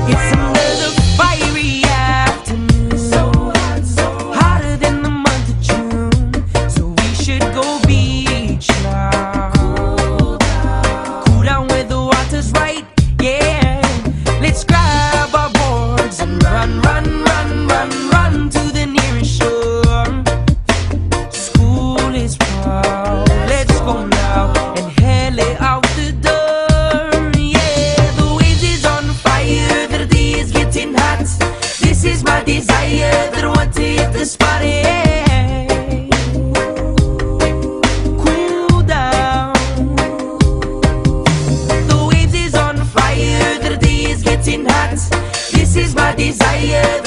It's another fiery afternoon, so hot, so hotter than the month of June. So we should go beach now. Cool down where the water's right, yeah. Let's grab our boards and run, run, run, run, run to the nearest shore. School is proud, let's go now and hail it out the door. Yeah, the waves is on fire, the day is getting hot. This is my desire, that I want to hit the spot. Cool down. The waves is on fire, the day is getting hot. This is my desire.